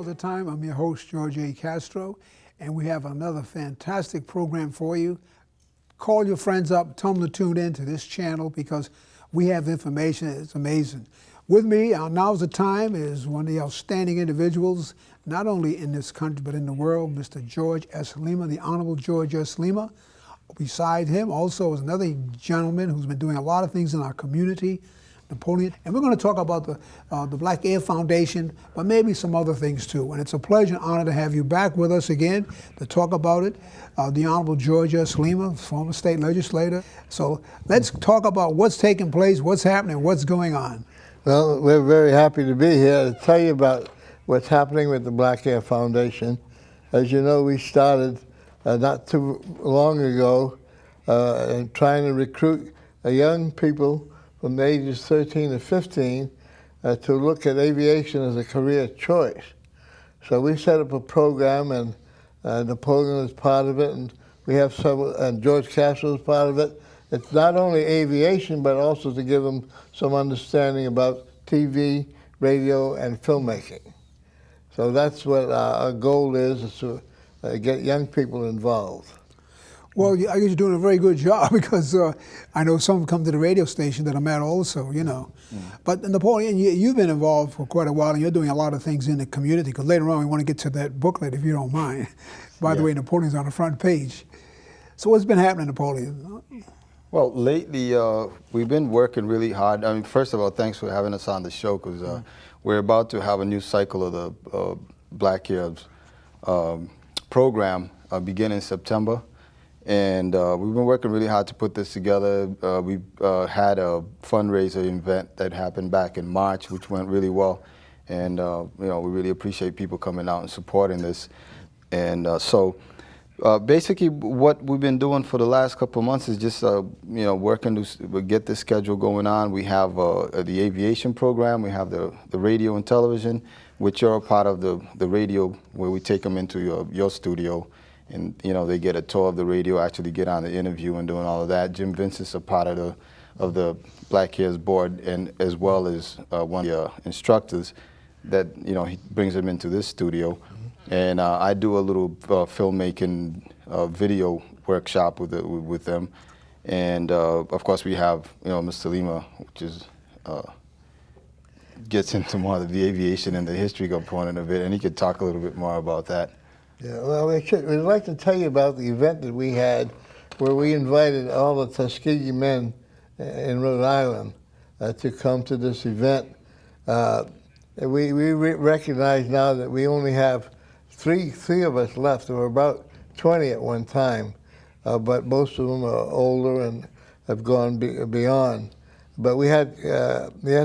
the time. I'm your host, George A. Castro, and we have another fantastic program for you. Call your friends up, tell them to tune in to this channel because we have information. It's amazing. With me, now's the time, is one of the outstanding individuals, not only in this country, but in the world, Mr. George S. Lima, the Honorable George S. Lima. Beside him also is another gentleman who's been doing a lot of things in our community, Napoleon. And we're going to talk about the Black Air Foundation, but maybe some other things too. And it's a pleasure and honor to have you back with us again to talk about it. The Honorable George S. Lima, former state legislator. So let's talk about what's taking place, what's happening, what's going on. Well, we're very happy to be here to tell you about what's happening with the Black Air Foundation. As you know, we started not too long ago trying to recruit young people from the ages 13 to 15 to look at aviation as a career choice. So we set up a program, and Napoleon is part of it, and we have several, and George Castro is part of it. It's not only aviation, but also to give them some understanding about TV, radio, and filmmaking. So that's what our goal is to get young people involved. Well, I guess you're doing a very good job because I know some come to the radio station that I'm at also, you know. But Napoleon, you've been involved for quite a while, and you're doing a lot of things in the community, because later on we want to get to that booklet, if you don't mind. By the way, Napoleon's on the front page. So what's been happening, Napoleon? Well, lately we've been working really hard. I mean, first of all, thanks for having us on the show, because we're about to have a new cycle of the Black Years program beginning in September. And we've been working really hard to put this together. We had a fundraiser event that happened back in March, which went really well. And you know, we really appreciate people coming out and supporting this. And so basically what we've been doing for the last couple of months is just you know, working to get this schedule going on. We have the aviation program, we have the radio and television, which are a part of the radio, where we take them into your studio. And you know, they get a tour of the radio, actually get on the interview and doing all of that. Jim Vincent's a part of the Black Years board, and as well as one of the instructors that, you know, he brings them into this studio. And I do a little filmmaking video workshop with them. And of course we have, you know, Mr. Lima, which is gets into more of the aviation and the history component of it, and he could talk a little bit more about that. Yeah, well, we'd like to tell you about the event that we had, where we invited all the Tuskegee men in Rhode Island to come to this event. We recognize now that we only have three of us left. There were about 20 at one time, but most of them are older and have gone beyond. But we had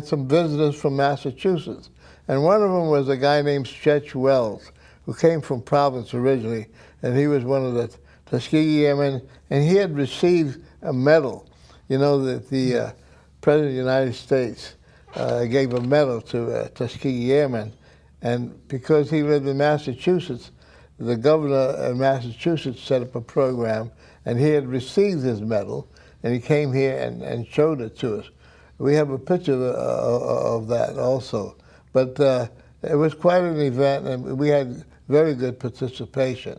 some visitors from Massachusetts, and one of them was a guy named Stretch Wells, who came from Providence originally, and he was one of the Tuskegee Airmen, and he had received a medal. You know that the President of the United States gave a medal to Tuskegee Airmen, and because he lived in Massachusetts, the governor of Massachusetts set up a program, and he had received his medal, and he came here and showed it to us. We have a picture of that also. But it was quite an event, and we had very good participation.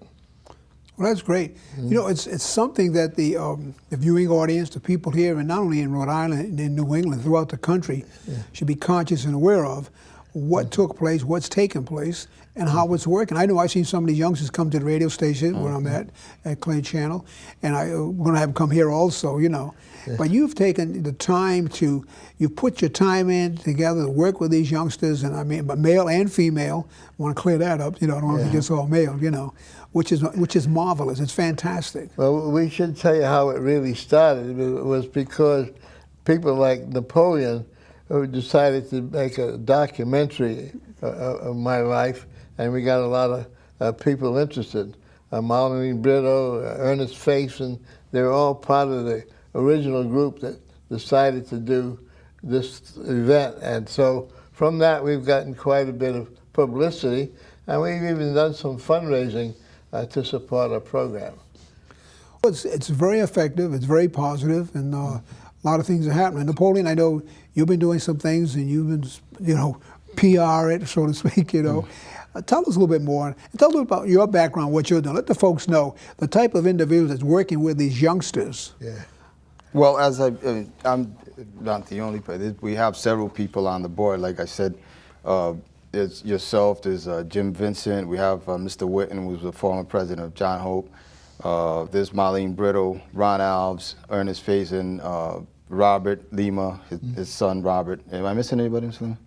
Well, that's great. You know, it's something that the viewing audience, the people here, and not only in Rhode Island and in New England, throughout the country, should be conscious and aware of what took place, what's taken place, and how it's working. I know I've seen some of these youngsters come to the radio station where I'm at Clay Channel, and we're going to have them come here also, you know. But you've taken the time you put your time in together to work with these youngsters, and I mean, but male and female. I want to clear that up, you know, I don't want to just all male, you know, which is marvelous. It's fantastic. Well, we should tell you how it really started. It was because people like Napoleon, who decided to make a documentary of my life, and we got a lot of people interested. Marlene Brito, Ernest Faison, they were all part of the original group that decided to do this event. And so from that, we've gotten quite a bit of publicity, and we've even done some fundraising to support our program. It's very effective, it's very positive, and a lot of things are happening. Napoleon, I know you've been doing some things, and you've been, you know, PR it, so to speak, you know. Tell us a little bit more, and tell us about your background, what you're doing. Let the folks know the type of individuals that's working with these youngsters. Yeah. Well, I'm not the only, but we have several people on the board. Like I said, there's yourself, there's Jim Vincent, we have Mr. Whitten, who's the former president of John Hope. There's Marlene Brittle, Ron Alves, Ernest Faison, Robert Lima, his son Robert. Am I missing anybody, Mr. Lima?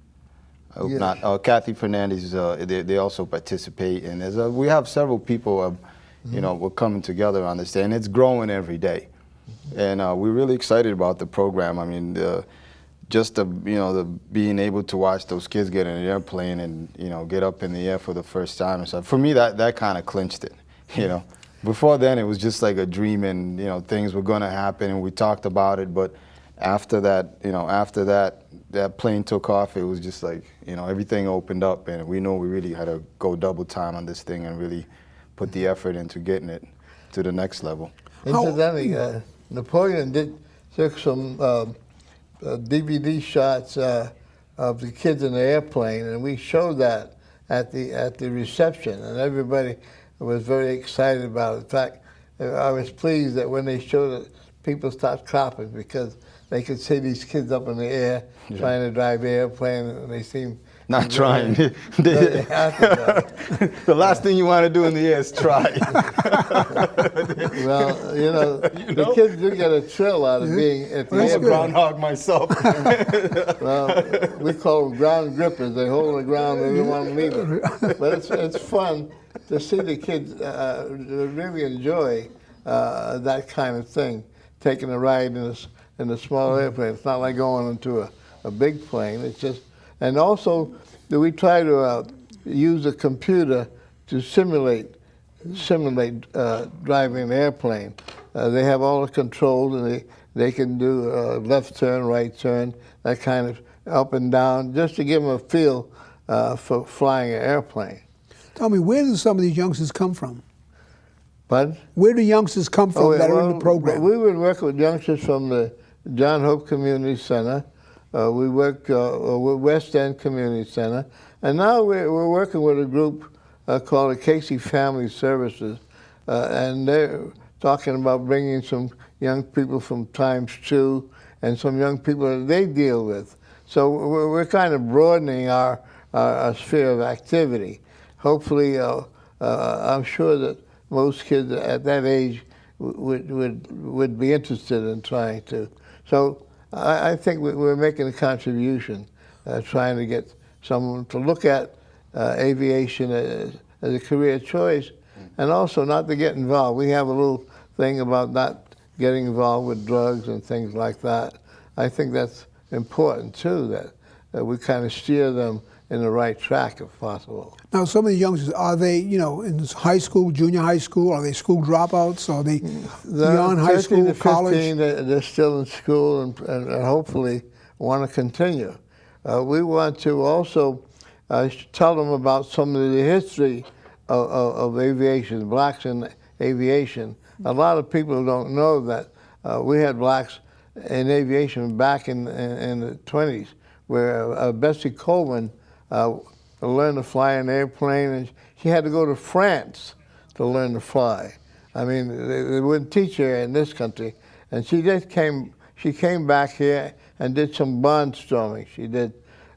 I hope not. Kathy Fernandez, they also participate, and we have several people, we're coming together on this, and it's growing every day. And we're really excited about the program. I mean, just the being able to watch those kids get in an airplane and get up in the air for the first time and stuff. For me, that kind of clinched it. Before then, it was just like a dream, and things were going to happen, and we talked about it. But after that, that plane took off, it was just like everything opened up, and we know we really had to go double time on this thing and really put the effort into getting it to the next level. Incidentally, Napoleon took some DVD shots of the kids in the airplane, and we showed that at the reception, and everybody was very excited about it. In fact, I was pleased that when they showed it, people stopped clapping because they could see these kids up in the air trying to drive the airplane, and they seemed not trying. The last thing you want to do in the air is try. Well, the kids do get a thrill out of being at the I'm a airplane. groundhog myself. Well, we call them ground grippers. They hold the ground, they don't want to leave it. But it's fun to see the kids really enjoy that kind of thing, taking a ride in a small airplane. It's not like going into a big plane. It's just, and also we try to use a computer to simulate driving an airplane. They have all the controls, and they can do left turn, right turn, that kind of up and down, just to give them a feel for flying an airplane. Tell me, where do some of these youngsters come from? But where do youngsters come from that are in the program? We would work with youngsters from the John Hope Community Center. We work with West End Community Center. And now we're working with a group called the Casey Family Services. And they're talking about bringing some young people from Times 2 and some young people that they deal with. So we're kind of broadening our sphere of activity. Hopefully, I'm sure that most kids at that age would be interested in trying to. So I think we're making a contribution, trying to get someone to look at aviation as a career choice, and also not to get involved. We have a little thing about not getting involved with drugs and things like that. I think that's important too, that we kind of steer them in the right track if possible. Now, some of the youngsters, are they, in high school, junior high school? Are they school dropouts? Are they beyond high school, 13 to 15, college? They're still in school and hopefully want to continue. We want to also tell them about some of the history of aviation, blacks in aviation. A lot of people don't know that we had blacks in aviation back in the 20s, where Bessie Coleman learned to fly an airplane, and she had to go to France to learn to fly. I mean, they wouldn't teach her in this country, and she came back here and did some barnstorming. She did,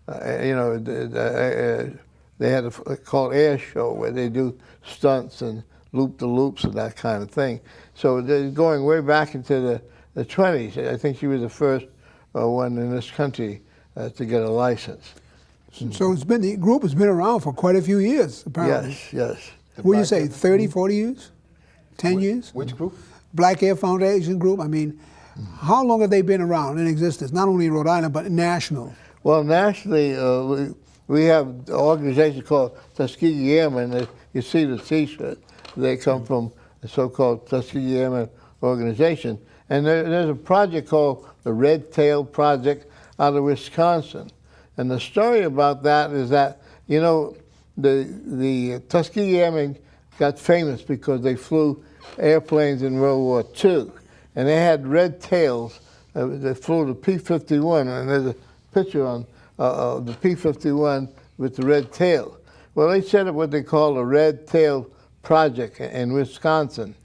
they had a called air show where they do stunts and loop-the-loops and that kind of thing. So they're going way back into the 20s. I think she was the first one in this country to get a license. So the group has been around for quite a few years, apparently. Yes. What do you say, 30, 40 years? 10 years? Which group? Black Air Foundation Group? I mean, how long have they been around in existence, not only in Rhode Island, but national? Well, nationally, we have an organization called Tuskegee Airmen. You see the T-shirt. They come from the so-called Tuskegee Airmen organization. And there's a project called the Red Tail Project out of Wisconsin. And the story about that is that, the Tuskegee Airmen got famous because they flew airplanes in World War II. And they had red tails that flew the P-51. And there's a picture on the P-51 with the red tail. Well, they set up what they call a Red Tail Project in Wisconsin.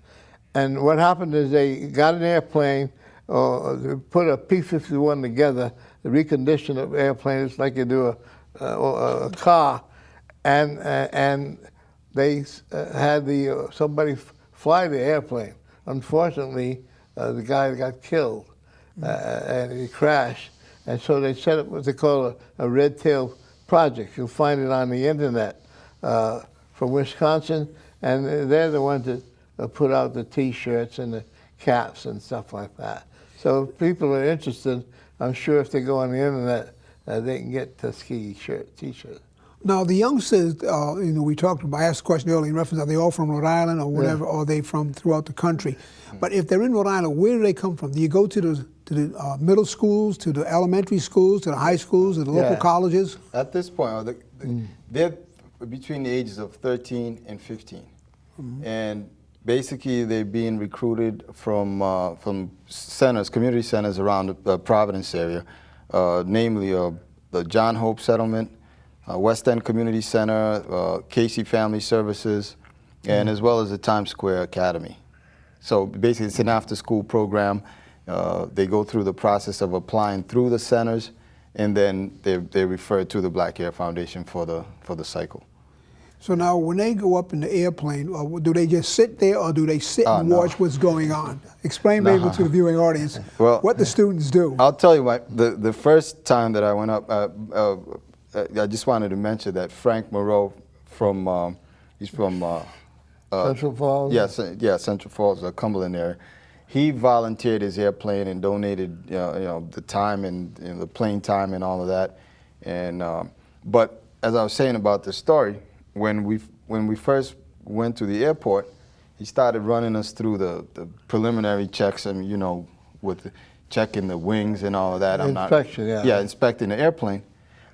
And what happened is they got an airplane, or put a P-51 together, the recondition of airplanes like you do a car, and they had somebody fly the airplane. Unfortunately, the guy got killed, and he crashed. And so they set up what they call a Red Tail Project. You'll find it on the internet from Wisconsin, and they're the ones that put out the T-shirts and the caps and stuff like that. So if people are interested, I'm sure if they go on the internet, they can get Tuskegee T-shirts. Now, the youngsters, we talked about, I asked a question earlier in reference, are they all from Rhode Island or whatever, or are they from throughout the country? But if they're in Rhode Island, where do they come from? Do you go to the middle schools, to the elementary schools, to the high schools, to the local colleges? At this point, they're between the ages of 13 and 15. And basically, they're being recruited from centers, community centers around the Providence area, namely the John Hope Settlement, West End Community Center, Casey Family Services, and as well as the Times Square Academy. So basically, it's an after-school program. They go through the process of applying through the centers, and then they're referred to the Black Air Foundation for the cycle. So now, when they go up in the airplane, do they just sit there, or do they sit and watch what's going on? Explain maybe to the viewing audience what the students do. I'll tell you what, the first time that I went up, I just wanted to mention that Frank Moreau he's from Central Falls? Yeah, Central Falls, Cumberland area. He volunteered his airplane and donated the time and the plane time and all of that. And but as I was saying about the story, when we first went to the airport, he started running us through the preliminary checks, and with checking the wings and all of that. Inspection, Yeah, inspecting the airplane.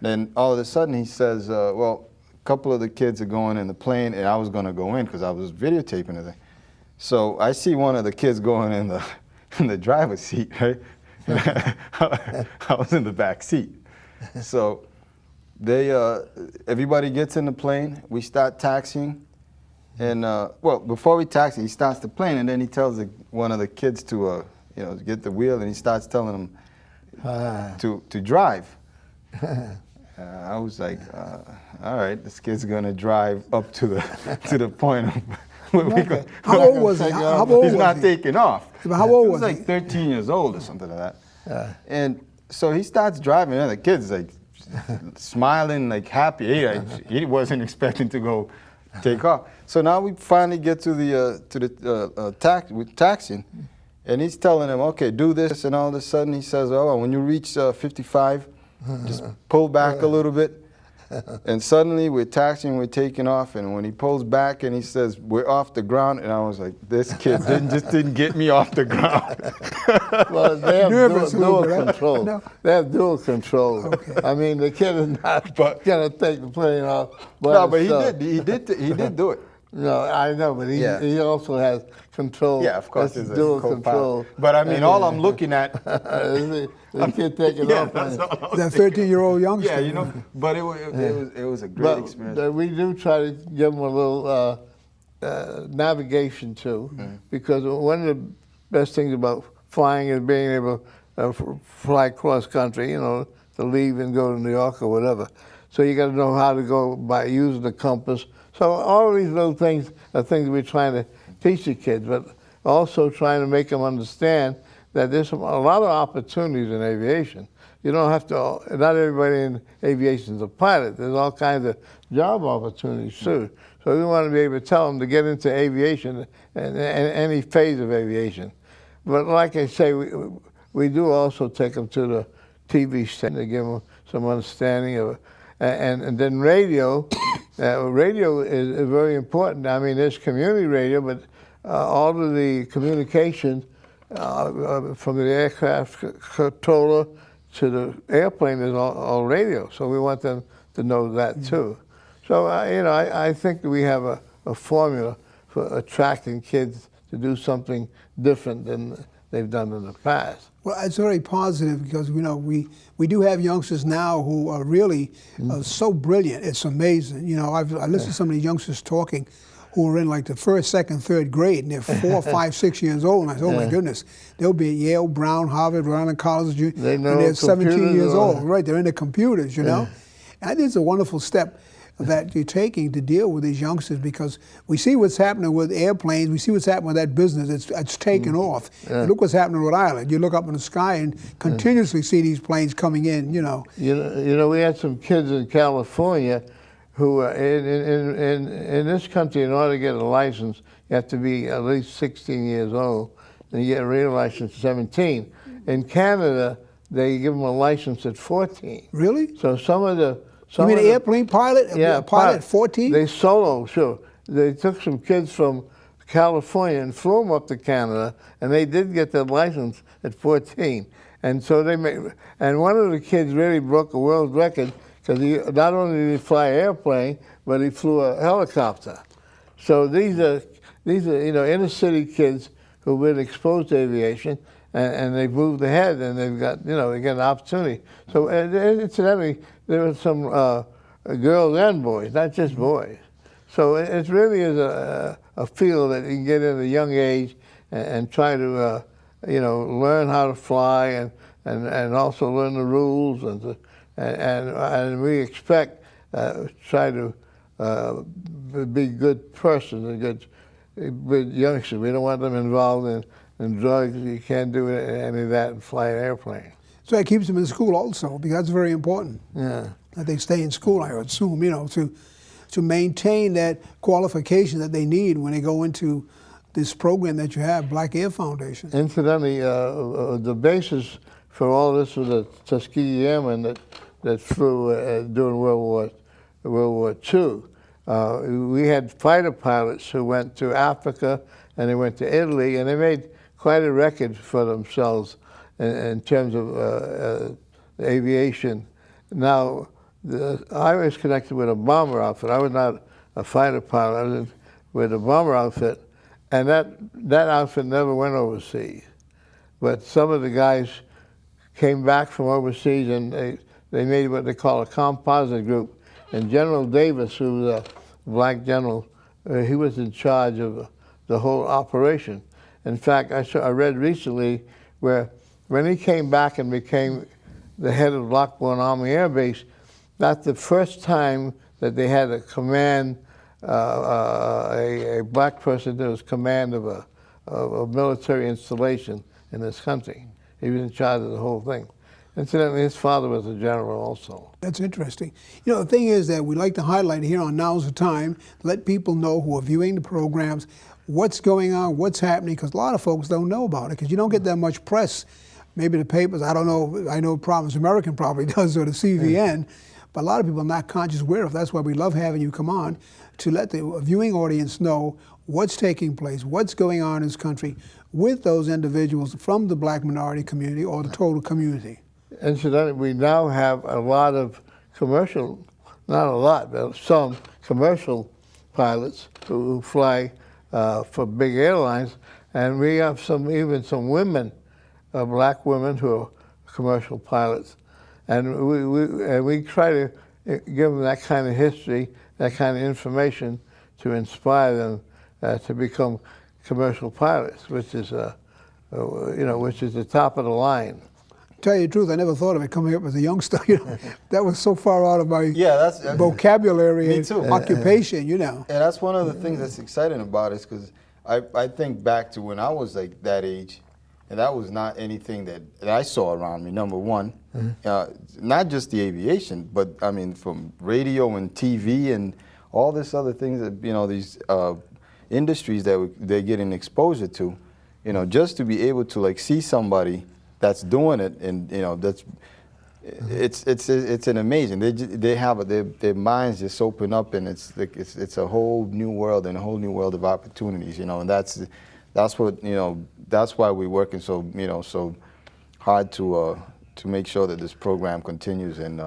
Then all of a sudden he says, well, a couple of the kids are going in the plane, and I was going to go in because I was videotaping the thing. So I see one of the kids going in the driver's seat, right? I was in the back seat. So everybody gets in the plane, we start taxiing, and well, before we taxi, he starts the plane, and then he tells one of the kids to get the wheel, and he starts telling them to drive. I was like, all right, this kid's gonna drive up to the point of where we go. How old was he? How old was he? He's not taking off. But how old was he? He was like 13 years old or something like that. And so he starts driving, and the kid's like smiling, like happy. He wasn't expecting to go take off. So now we finally get to the taxiing, and he's telling him, okay, do this, and all of a sudden he says, oh, when you reach 55, just pull back a little bit. And suddenly we're taxiing, we're taking off, and when he pulls back and he says, we're off the ground, and I was like, this kid didn't get me off the ground. Well, they have dual control. No. They have dual control. Okay. I mean, the kid is not going to take the plane off. No, but he did do it. No, I know, but he also has control. Yeah, of course, it's dual control. But I mean, all I'm looking at the kid taking off. That 13-year-old youngster. Yeah, but it was a great experience. We do try to give them a little navigation too, because one of the best things about flying is being able to fly cross country. To leave and go to New York or whatever. So you got to know how to go by using the compass. So all of these little things are things we're trying to teach the kids, but also trying to make them understand that there's a lot of opportunities in aviation. You don't have to, not everybody in aviation is a pilot. There's all kinds of job opportunities too. So we want to be able to tell them to get into aviation and any phase of aviation. But like I say, we do also take them to the TV station to give them some understanding of it. And then radio, radio is very important. I mean, there's community radio, but all of the communication from the aircraft controller to the airplane is all radio. So we want them to know that too. So I think we have a formula for attracting kids to do something different than they've done in the past. Well, it's very positive because we do have youngsters now who are really so brilliant. It's amazing. I listened to some of these youngsters talking who are in like the first, second, third grade, and they're 4, 5, 6 years old. And I said, oh my goodness, they'll be at Yale, Brown, Harvard, Rhode Island College, They know and they're 17 years computers, old. Right, they're in the computers, And I think it's a wonderful step that you're taking to deal with these youngsters, because we see what's happening with airplanes, we see what's happening with that business. It's taken off. Yeah. Look what's happening in Rhode Island. You look up in the sky and continuously see these planes coming in. We had some kids in California who in this country, in order to get a license, you have to be at least 16 years old, and you get a real license at 17. In Canada, they give them a license at 14. Really? So some of the You mean an airplane pilot? Yeah, A pilot at 14? They solo, sure. They took some kids from California and flew them up to Canada, and they did get their license at 14. And so and one of the kids really broke a world record, because he not only did he fly an airplane, but he flew a helicopter. So these are inner city kids who've been exposed to aviation, and they've moved ahead, and they've got they get an opportunity. So incidentally, there were some girls and boys, not just boys. So it really is a field that you can get in at a young age and try to learn how to fly and also learn the rules and we expect try to be good persons and good youngsters. We don't want them involved in drugs. You can't do any of that and fly an airplane. So it keeps them in school also, because that's very important. Yeah. That they stay in school, I would assume, to maintain that qualification that they need when they go into this program that you have, Black Air Foundation. Incidentally, the basis for all this was a Tuskegee Airman that flew during World War II. We had fighter pilots who went to Africa and they went to Italy, and they made quite a record for themselves in terms of aviation. Now, I was connected with a bomber outfit. I was not a fighter pilot. I was with a bomber outfit, and that outfit never went overseas. But some of the guys came back from overseas, and they made what they call a composite group. And General Davis, who was a black general, he was in charge of the whole operation. In fact, I read recently where when he came back and became the head of Lockbourne Army Air Base, that's the first time that they had a command, a black person that was command of a military installation in this country. He was in charge of the whole thing. Incidentally, his father was a general also. That's interesting. The thing is that we like to highlight here on Now's the Time, let people know who are viewing the programs, what's going on, what's happening, because a lot of folks don't know about it, because you don't get that much press. Maybe the papers, I don't know, I know Providence American probably does, or the CVN, but a lot of people are not conscious aware of. That's why we love having you come on, to let the viewing audience know what's taking place, what's going on in this country with those individuals from the black minority community or the total community. Incidentally, we now have a lot of commercial, not a lot, but some commercial pilots who fly for big airlines, and we have even some women, black women who are commercial pilots. And we try to give them that kind of history, that kind of information to inspire them to become commercial pilots, which is the top of the line. Tell you the truth, I never thought of it coming up as a youngster. That was so far out of my that's vocabulary me and too. occupation. And that's one of the things that's exciting about it, because I think back to when I was like that age, and that was not anything that I saw around me. Number one, not just the aviation, but I mean from radio and TV and all this other things that these industries that they're getting exposure to. Just to be able to like see somebody that's doing it, and that's it's an amazing. They have their minds just open up, and it's a whole new world and a whole new world of opportunities. And that's what that's why we're working so hard to make sure that this program continues, and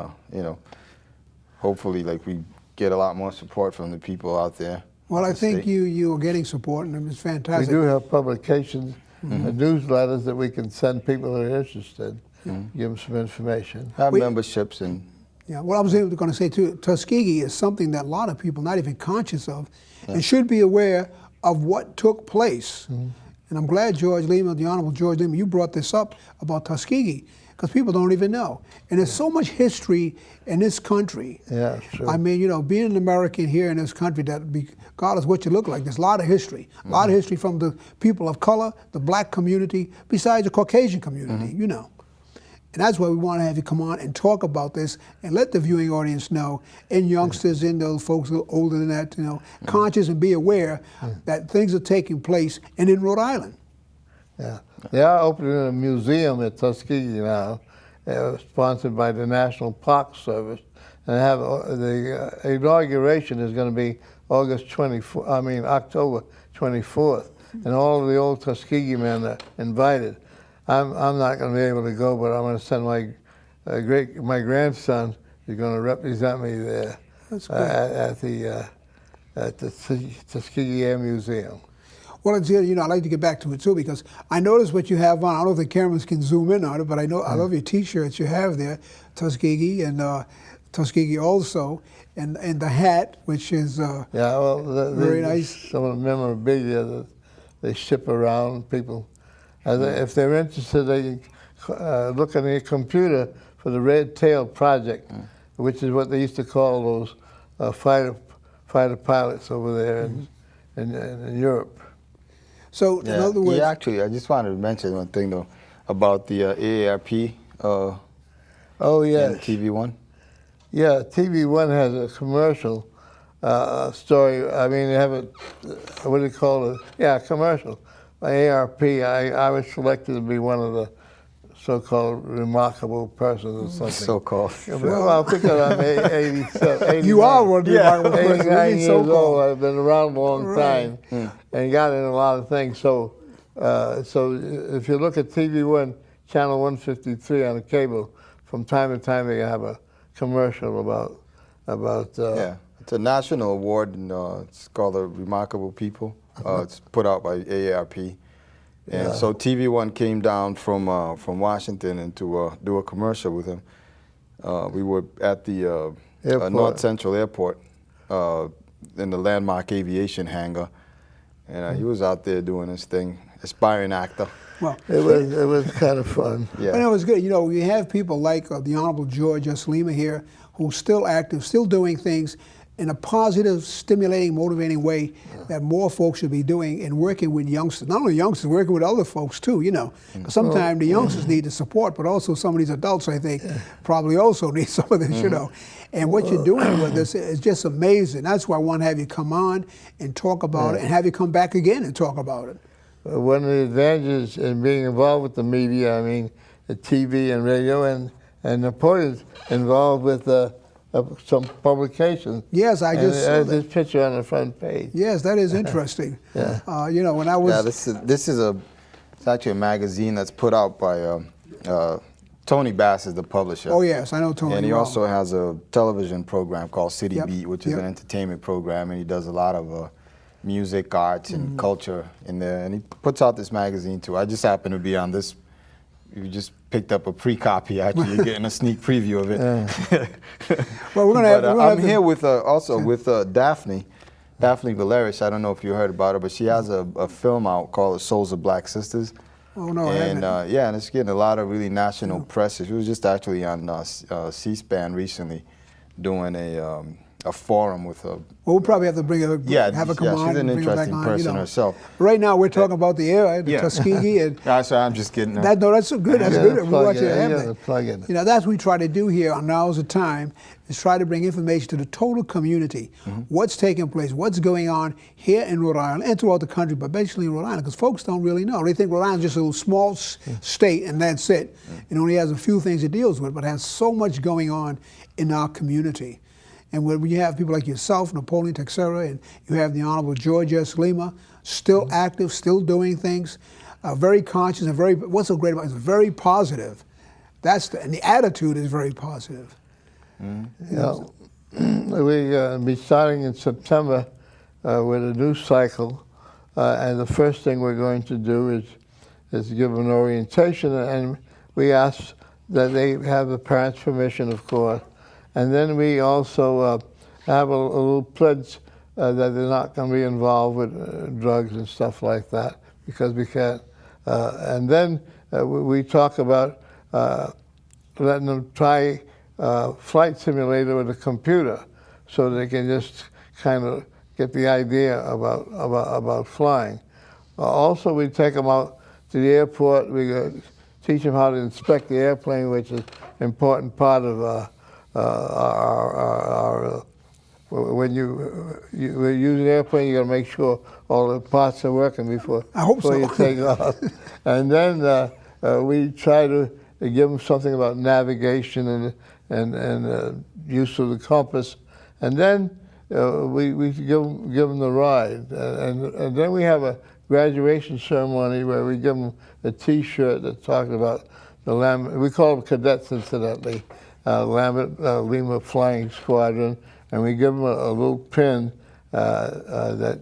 hopefully like we get a lot more support from the people out there. Well, I think you are getting support, and it's fantastic. We do have publications newsletters that we can send people who are interested, give them some information. Have memberships and. Yeah, what I was going to say too, Tuskegee is something that a lot of people not even conscious of and should be aware of what took place. And I'm glad George Lima, the Honorable George Lima, you brought this up about Tuskegee, because people don't even know. And there's so much history in this country. Yeah, sure. I mean, you know, being an American here in this country, that regardless of what you look like, there's a lot of history. A lot of history from the people of color, the black community, besides the Caucasian community, you know. And that's why we want to have you come on and talk about this and let the viewing audience know, and youngsters and those folks who are older than that, you know, conscious and be aware that things are taking place and in Rhode Island. Yeah, they are opening a museum at Tuskegee now, sponsored by the National Park Service, and have the inauguration is going to be October 24th, and all of the old Tuskegee men are invited. I'm not going to be able to go, but I'm going to send my grandson. He's going to represent me there at the Tuskegee Air Museum. Well, it's, you know, I'd like to get back to it too, because I noticed what you have on. I don't know if the cameras can zoom in on it, but I know I love your T-shirts you have there, Tuskegee and Tuskegee also, and the hat, which is very nice. Some of the memorabilia that they ship around people. If they're interested, they can look on their computer for the Red Tail Project, which is what they used to call those fighter pilots over there in Europe. So, in other words, Yeah, actually, I just wanted to mention one thing though about the AARP. Oh yeah, TV1. Yeah, TV1 has a commercial story. I mean, they have a what do you call it? Yeah, a commercial. By ARP, I was selected to be one of the so-called remarkable persons or something. So-called. Well, because I'm 87. you are one of the remarkable persons. 89 years So-called. old. I've been around a long time and got in a lot of things. So if you look at TV1, channel 153 on the cable, from time to time they have a commercial about. Yeah, it's a national award, and it's called the Remarkable People. It's put out by AARP. And so TV1 came down from Washington and to do a commercial with him. We were at the North Central Airport in the Landmark Aviation hangar, and he was out there doing his thing, aspiring actor. Well, it was kind of fun. Yeah. But it was good. You know, we have people like the Honorable George S. Lima here, who's still active, still doing things in a positive, stimulating, motivating way that more folks should be doing and working with youngsters. Not only youngsters, working with other folks too, you know. Sometimes the youngsters need the support, but also some of these adults, I think, probably also need some of this, you know. And what you're doing with this is just amazing. That's why I want to have you come on and talk about it and have you come back again and talk about it. One of the advantages in being involved with the media, I mean, the TV and radio, and Napoleon's involved with some publications. Yes, I just saw this picture on the front page. Yes, that is interesting. You know, when I was... Yeah, it's actually a magazine that's put out by Tony Bass is the publisher. Oh yes, I know Tony. And he also has a television program called City Yep. Beat, which is an entertainment program, and he does a lot of music, arts, and culture in there. And he puts out this magazine too. I just happen to be on this. You just picked up a pre-copy. Actually, you're getting a sneak preview of it. Well, we're gonna have. I'm here with with Daphne Valerius. I don't know if you heard about her, but she has a film out called Souls of Black Sisters. Oh no, and I haven't. yeah, and it's getting a lot of really national press. She was just actually on C-SPAN recently, doing a forum with a. Well, we'll probably have to bring her. Have her come on. She's an and bring her back interesting on, person you know. herself. Right now, we're talking about the air, the Tuskegee, and That's I'm just kidding. that's so good. That's good. We want you to have that. Plug in. You know, that's what we try to do here on Now's the Time, is try to bring information to the total community. What's taking place, what's going on here in Rhode Island and throughout the country, but basically in Rhode Island, because folks don't really know. They think Rhode Island's just a little small state and that's it. It only has a few things it deals with, but it has so much going on in our community. And when you have people like yourself, Napoleon Texera, and you have the Honorable George S. Lima, still active, still doing things, very conscious and very, what's so great about it is very positive. And the attitude is very positive. We'll be starting in September with a new cycle, and the first thing we're going to do is is give an orientation, and we ask that they have the parents' permission, of course. And then we also have a little pledge that they're not going to be involved with drugs and stuff like that, because we can't. And then we talk about letting them try flight simulator with a computer, so they can just kind of get the idea about flying. Also, we take them out to the airport. We teach them how to inspect the airplane, which is an important part of our when you use an airplane, you got to make sure all the parts are working before you take off. And then we try to give them something about navigation and use of the compass, and then we give them the ride, and then we have a graduation ceremony where we give them a T-shirt that's talking about the Lima. We call them cadets, incidentally, Lima Flying Squadron, and we give them a little pin that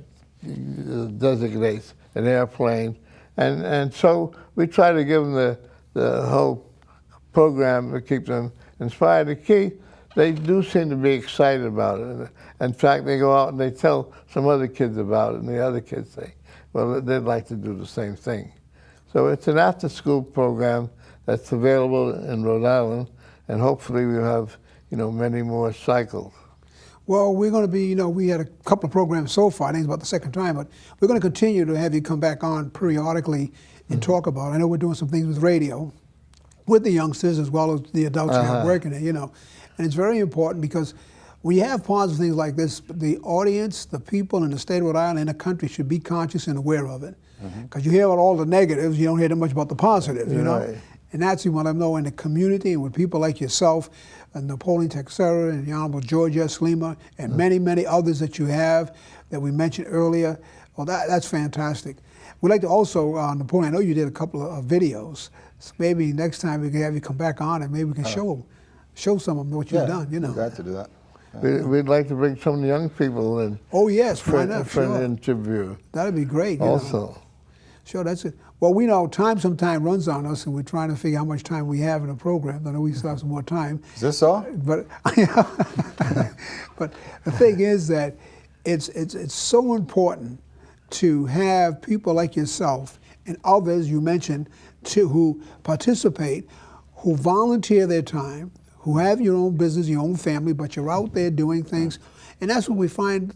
designates an airplane, and so we try to give them the whole program to keep them inspired. The key, they do seem to be excited about it. In fact, they go out and they tell some other kids about it, and the other kids say, well, they'd like to do the same thing. So it's an after-school program that's available in Rhode Island, and hopefully we'll have, many more cycles. Well, we're going to be, we had a couple of programs so far. I think it's about the second time, but we're going to continue to have you come back on periodically and talk about it. I know we're doing some things with radio, with the youngsters as well as the adults who are working it, And it's very important because when you have positive things like this, the audience, the people in the state of Rhode Island and the country should be conscious and aware of it. Because you hear about all the negatives, you don't hear that much about the positives, Right. And that's what I know in the community and with people like yourself, and Napoleon X and the Honorable George S. Lima, and many, many others that you have that we mentioned earlier. Well, that's fantastic. We'd like to also, Napoleon, I know you did a couple of videos. So maybe next time we can have you come back on and maybe we can show some of what you've done, We're glad to do that. We'd like to bring some of the young people in. Oh, yes, for why not? an interview. That'd be great. Also. Sure, that's it. Well, we know time sometimes runs on us, and we're trying to figure out how much time we have in the program. I know we still have some more time. Is this all? But, but the thing is that it's so important to have people like yourself and others you mentioned who participate, who volunteer their time, who have your own business, your own family, but you're out there doing things. And that's what we find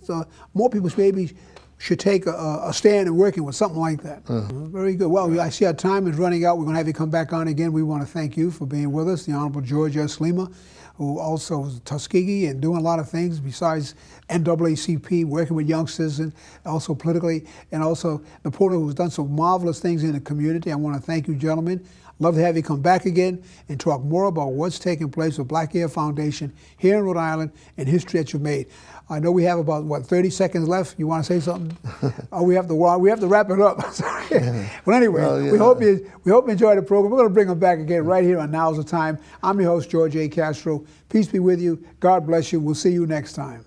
more people maybe should take a stand in working with something like that. Very good. Well, I see our time is running out. We're going to have you come back on again. We want to thank you for being with us, the Honorable George S. Lima, who also is Tuskegee and doing a lot of things besides NAACP, working with youngsters and also politically, and also Napoleon, who's done some marvelous things in the community. I want to thank you, gentlemen. Love to have you come back again and talk more about what's taking place with Black Air Foundation here in Rhode Island and history that you've made. I know we have about 30 seconds left. You want to say something? Oh, we have to wrap it up. Sorry. Well, anyway, we hope you enjoyed the program. We're going to bring them back again right here on Now's the Time. I'm your host, George A. Castro. Peace be with you. God bless you. We'll see you next time.